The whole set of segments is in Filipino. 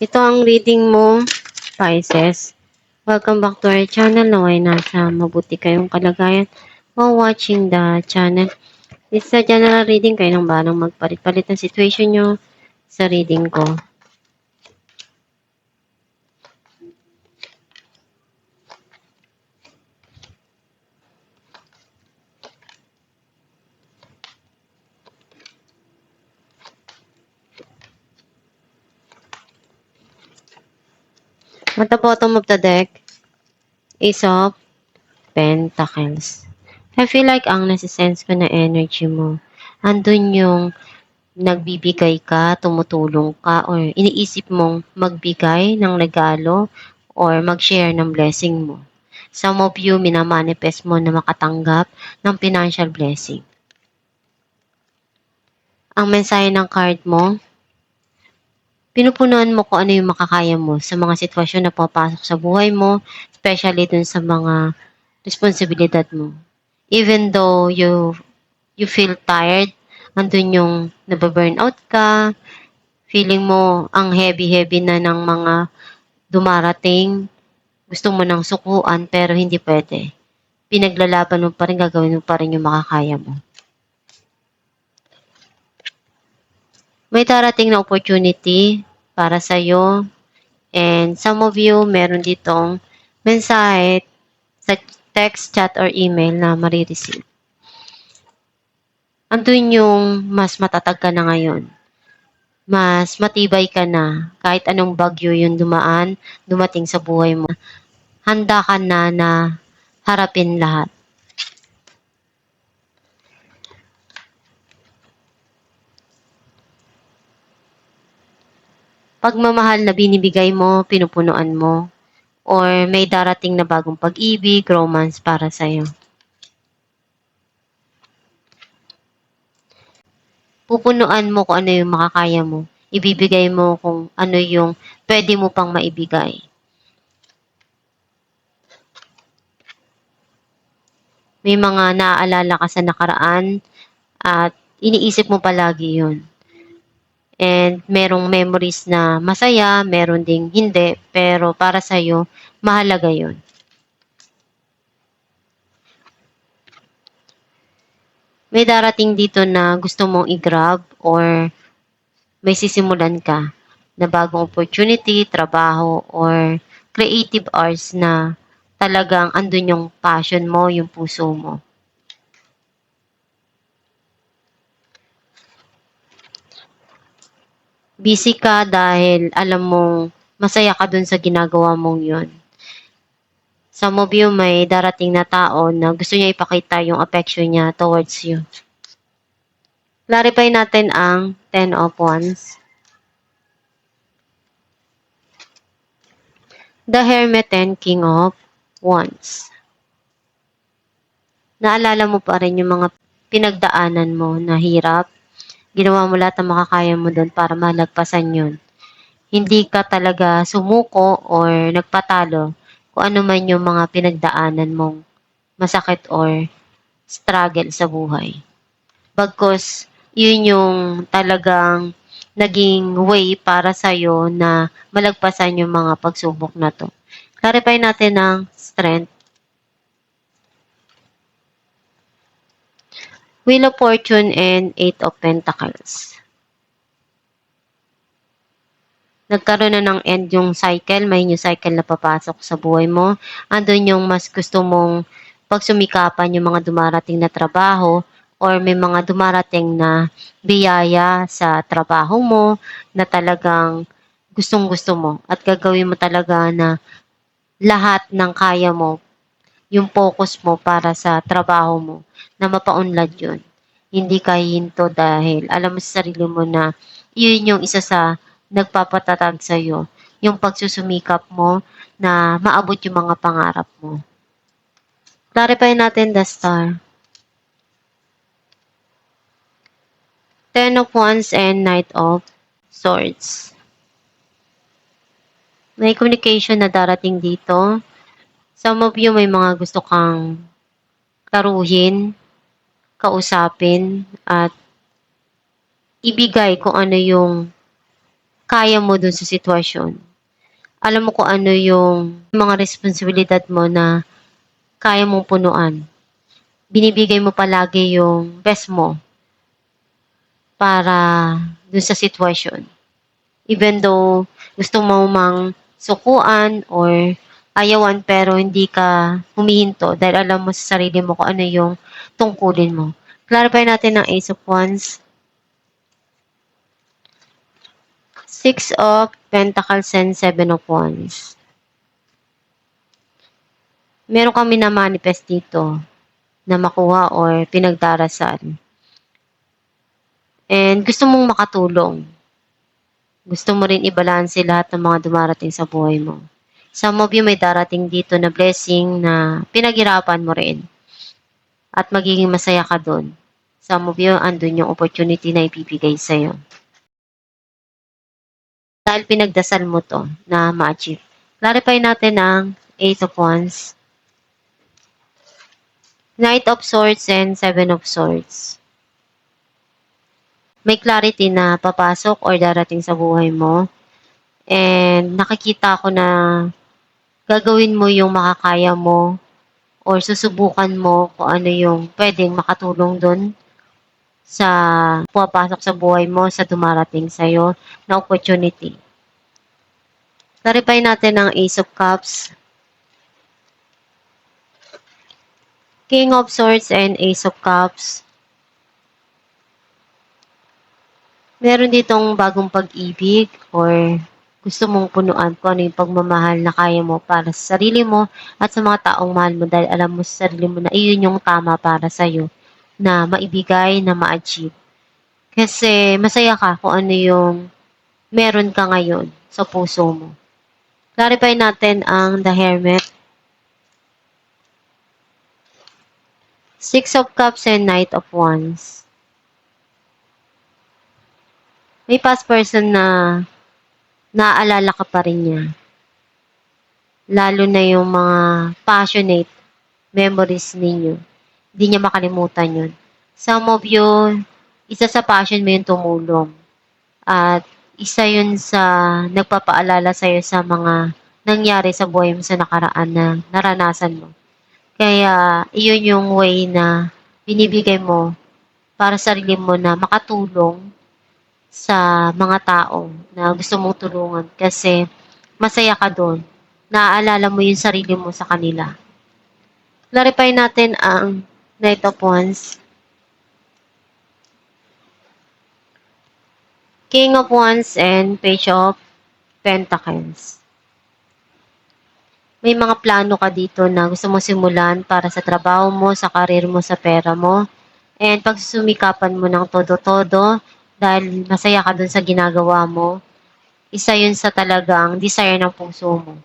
Ito ang reading mo, Pisces. Welcome back to our channel. Naway nasa mabuti kayong kalagayan while watching the channel. This is a general reading. Kayo nang balang magpalit-palit ng situation nyo sa reading ko. At the bottom of the deck, Ace of Pentacles. I feel like ang nasisense ko na energy mo, andun yung nagbibigay ka, tumutulong ka, or iniisip mong magbigay ng regalo or mag-share ng blessing mo. Some of you, minamanifest mo na makatanggap ng financial blessing. Ang mensahe ng card mo, pinupunuan mo kung ano yung makakaya mo sa mga sitwasyon na papasok sa buhay mo, especially dun sa mga responsibilidad mo. Even though you feel tired, andun yung nababurnout ka, feeling mo ang heavy-heavy na ng mga dumarating, gusto mo nang sukuan pero hindi pwede. Pinaglalaban mo pa rin, gagawin mo pa rin yung makakaya mo. May darating na opportunity para sa'yo. And some of you, meron ditong mensahe sa text, chat, or email na marireceive. Andun yung mas matatag ka na ngayon. Mas matibay ka na kahit anong bagyo yung dumating sa buhay mo. Handa ka na harapin lahat. Pagmamahal na binibigay mo, pinupunuan mo, or may darating na bagong pag-ibig, romance para sa'yo. Pupunuan mo kung ano yung makakaya mo. Ibibigay mo kung ano yung pwede mo pang maibigay. May mga naaalala ka sa nakaraan at iniisip mo palagi yun. And merong memories na masaya, meron ding hindi, pero para sa'yo, mahalaga yun. May darating dito na gusto mong i-grab or may sisimulan ka na bagong opportunity, trabaho, or creative arts na talagang andun yung passion mo, yung puso mo. Busy ka dahil alam mong masaya ka dun sa ginagawa mong yun. Some of you, may darating na tao na gusto niya ipakita yung affection niya towards you. Clarify natin ang 10 of Wands. The Hermit and King of Wands. Naalala mo pa rin yung mga pinagdaanan mo na hirap. Ginawa mo lahat ng makakaya mo doon para malagpasan yun. Hindi ka talaga sumuko or nagpatalo kung ano man yung mga pinagdaanan mong masakit or struggle sa buhay. Bagkus, yun yung talagang naging way para sa'yo na malagpasan yung mga pagsubok na to. Clarify natin ang strength. Wheel of Fortune and Eight of Pentacles. Nagkaroon na ng end yung cycle, may new cycle na papasok sa buhay mo. Andun yung mas gusto mong pagsumikapan yung mga dumarating na trabaho or may mga dumarating na biyaya sa trabaho mo na talagang gustong-gusto mo at gagawin mo talaga na lahat ng kaya mo, yung focus mo para sa trabaho mo na mapaunlad yun. Hindi ka hinto dahil alam mo sa sarili mo na yun yung isa sa nagpapatatag sa'yo. Yung pagsusumikap mo na maabot yung mga pangarap mo. Clarify natin the star. 10 of Wands and Knight of Swords. May communication na darating dito. Some of you, may mga gusto kang taruhin, kausapin, at ibigay kung ano yung kaya mo dun sa sitwasyon. Alam mo kung ano yung mga responsibilidad mo na kaya mong punuan. Binibigay mo palagi yung best mo para dun sa sitwasyon. Even though gusto mo mang sukuan or ayawan pero hindi ka humihinto dahil alam mo sa sarili mo kung ano yung tungkulin mo. Clarify natin ang Ace of Wands. Six of Pentacles and Seven of Wands. Meron kami na manifest dito na makuha or pinagdarasal. And gusto mong makatulong. Gusto mo rin i-balance lahat ng mga dumarating sa buhay mo. Some of you may darating dito na blessing na pinaghirapan mo rin. At magiging masaya ka doon. Some of you, andun yung opportunity na ibibigay sa'yo. Dahil pinagdasal mo to na ma-achieve. Clarify natin ang Eight of Wands, Knight of Swords, and Seven of Swords. May clarity na papasok or darating sa buhay mo. And nakikita ko na gagawin mo yung makakaya mo or susubukan mo kung ano yung pwedeng makatulong doon sa pumapasok sa buhay mo, sa dumarating sa'yo na opportunity. Clarify natin ang Ace of Cups, King of Swords, and Ace of Cups. Meron ditong bagong pag-ibig or gusto mong punuan kung ano yung pagmamahal na kaya mo para sa sarili mo at sa mga taong mahal mo dahil alam mo sa sarili mo na iyon yung tama para sa'yo na maibigay, na ma-achieve. Kasi masaya ka kung ano yung meron ka ngayon sa puso mo. Clarify natin ang The Hermit, Six of Cups, and Knight of Wands. May past person na naaalala ka pa rin niya. Lalo na yung mga passionate memories ninyo. Hindi niya makalimutan yun. Some of you, isa sa passion mo yung tumulong. At isa yun sa nagpapaalala sa'yo sa mga nangyari sa buhay mo sa nakaraan na naranasan mo. Kaya, iyon yung way na binibigay mo para sa sarili mo na makatulong sa mga tao na gusto mong tulungan kasi masaya ka doon. Naaalala mo yung sarili mo sa kanila. Clarify natin ang Knight of Wands, King of Wands, and Page of Pentacles. May mga plano ka dito na gusto mo simulan para sa trabaho mo, sa karir mo, sa pera mo. And pagsusumikapan mo ng todo-todo dahil masaya ka dun sa ginagawa mo. Isa yun sa talagang desire ng puso mo.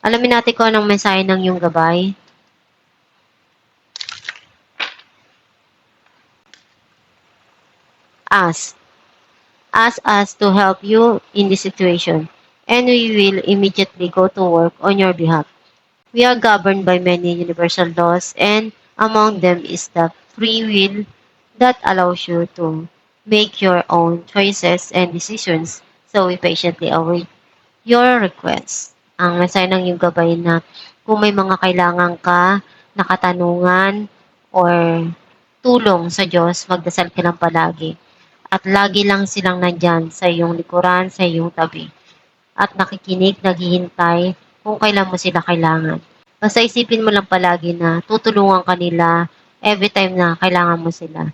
Alamin natin kung anong mensahe ng iyong gabay. Ask us to help you in this situation, and we will immediately go to work on your behalf. We are governed by many universal laws, and among them is the free will that allows you to make your own choices and decisions. So we patiently await your request. Ang mensahe ng iyong gabay na kung may mga kailangan ka na katanungan or tulong sa Diyos, magdasal ka lang palagi. At lagi lang silang nandyan sa iyong likuran, sa iyong tabi. At nakikinig, naghihintay kung kailan mo sila kailangan. Basta isipin mo lang palagi na tutulungan ka nila every time na kailangan mo sila.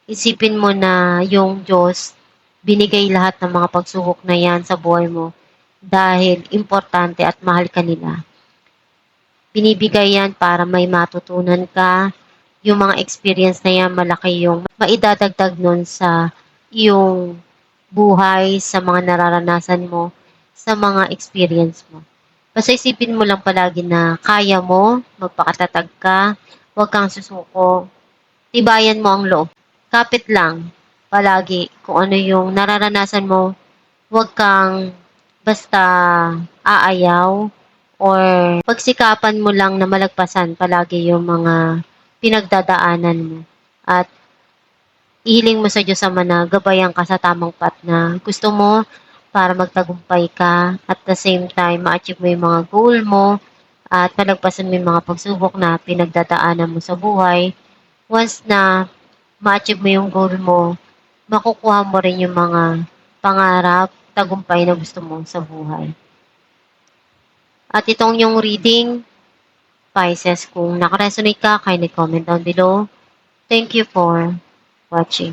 Isipin mo na yung Diyos binigay lahat ng mga pagsubok na yan sa buhay mo dahil importante at mahal ka nila. Binibigay yan para may matutunan ka. Yung mga experience na yan, malaki yung maidadagdag nun sa iyong buhay, sa mga nararanasan mo, sa mga experience mo. Basta isipin mo lang palagi na kaya mo, magpakatatag ka, huwag kang susuko, tibayan mo ang loob. Kapit lang palagi kung ano yung nararanasan mo, huwag kang basta aayaw or pagsikapan mo lang na malagpasan palagi yung mga pinagdadaanan mo. At ihiling mo sa Diyos Ama na gabayan ka sa tamang path na gusto mo para magtagumpay ka. At the same time, ma-achieve mo yung mga goal mo at malagpasan mo yung mga pagsubok na pinagdadaanan mo sa buhay. Once na ma-achieve mo yung goal mo, makukuha mo rin yung mga pangarap, tagumpay na gusto mo sa buhay. At itong yung reading, Pisces, kung nakaresonate ka, kindly comment down below. Thank you for watching.